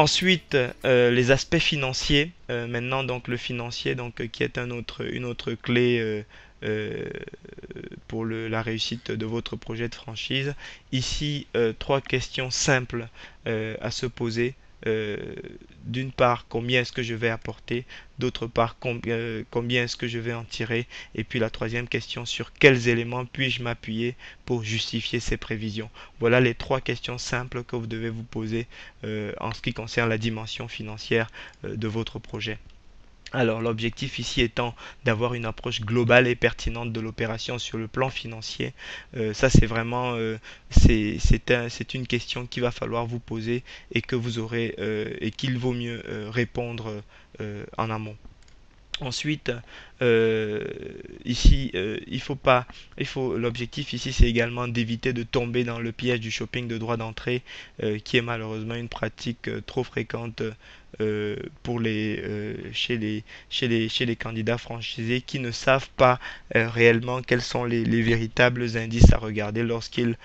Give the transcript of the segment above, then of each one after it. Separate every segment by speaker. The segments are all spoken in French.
Speaker 1: Ensuite, les aspects financiers. Maintenant, donc le financier, donc qui est une autre clé euh, pour la réussite de votre projet de franchise. Ici, trois questions simples à se poser. Euh, D'une part, combien est-ce que je vais apporter? D'autre part, combien est-ce que je vais en tirer? Et puis la troisième question, sur quels éléments puis-je m'appuyer pour justifier ces prévisions? Voilà les trois questions simples que vous devez vous poser en ce qui concerne la dimension financière de votre projet. Alors, l'objectif ici étant d'avoir une approche globale et pertinente de l'opération sur le plan financier. Ça, c'est vraiment c'est une question qu'il va falloir vous poser et que vous aurez et qu'il vaut mieux répondre en amont. Ensuite, euh, ici, il faut pas, l'objectif ici, c'est également d'éviter de tomber dans le piège du shopping de droit d'entrée, qui est malheureusement une pratique trop fréquente pour chez les candidats franchisés qui ne savent pas réellement quels sont les véritables indices à regarder lorsqu'ils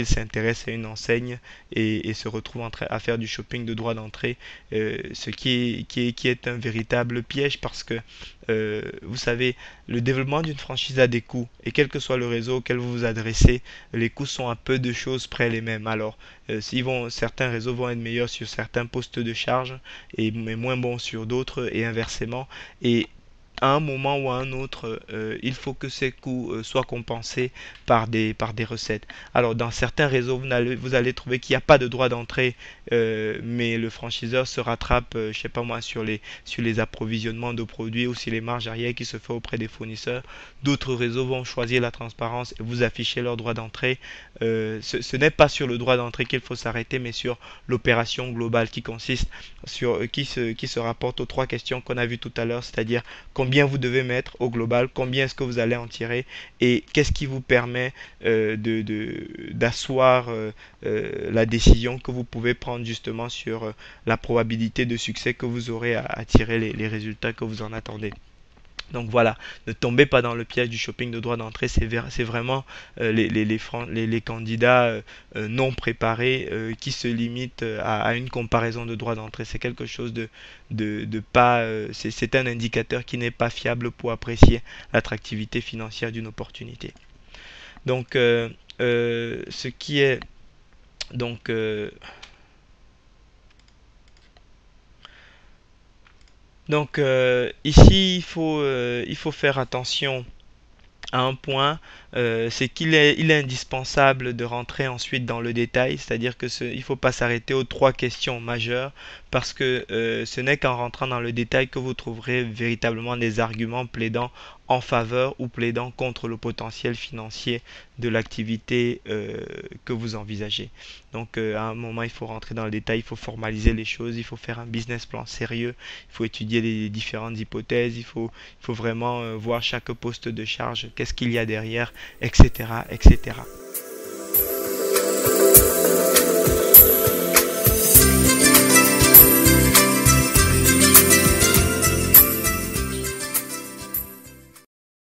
Speaker 1: s'intéressent à une enseigne et se retrouvent à faire du shopping de droit d'entrée, ce qui est un véritable piège parce que vous savez, le développement d'une franchise a des coûts et quel que soit le réseau auquel vous vous adressez, les coûts sont à peu de choses près les mêmes. Alors, certains réseaux vont être meilleurs sur certains postes de charge mais moins bons sur d'autres et inversement. Et à un moment ou à un autre, il faut que ces coûts soient compensés par des recettes. Alors, dans certains réseaux, vous allez trouver qu'il n'y a pas de droit d'entrée, mais le franchiseur se rattrape, je sais pas moi, sur les approvisionnements de produits ou sur les marges arrière qui se fait auprès des fournisseurs. D'autres réseaux vont choisir la transparence et vous afficher leur droit d'entrée. Ce n'est pas sur le droit d'entrée qu'il faut s'arrêter, mais sur l'opération globale qui consiste qui se rapporte aux trois questions qu'on a vues tout à l'heure, c'est-à-dire combien vous devez mettre au global, combien est-ce que vous allez en tirer et qu'est-ce qui vous permet d'asseoir la décision que vous pouvez prendre justement sur la probabilité de succès que vous aurez à tirer les résultats que vous en attendez. Donc voilà, ne tombez pas dans le piège du shopping de droit d'entrée, c'est vraiment les candidats non préparés qui se limitent à une comparaison de droit d'entrée. C'est quelque chose de pas, c'est un indicateur qui n'est pas fiable pour apprécier l'attractivité financière d'une opportunité. Donc, ce qui est donc ici il faut faire attention à un point, c'est il est indispensable de rentrer ensuite dans le détail, c'est-à-dire il ne faut pas s'arrêter aux trois questions majeures, parce que ce n'est qu'en rentrant dans le détail que vous trouverez véritablement des arguments plaidant en faveur ou plaidant contre le potentiel financier de l'activité que vous envisagez. Donc à un moment, il faut rentrer dans le détail, il faut formaliser les choses, il faut faire un business plan sérieux, il faut étudier les différentes hypothèses, il faut vraiment voir chaque poste de charge, qu'est-ce qu'il y a derrière, etc., etc.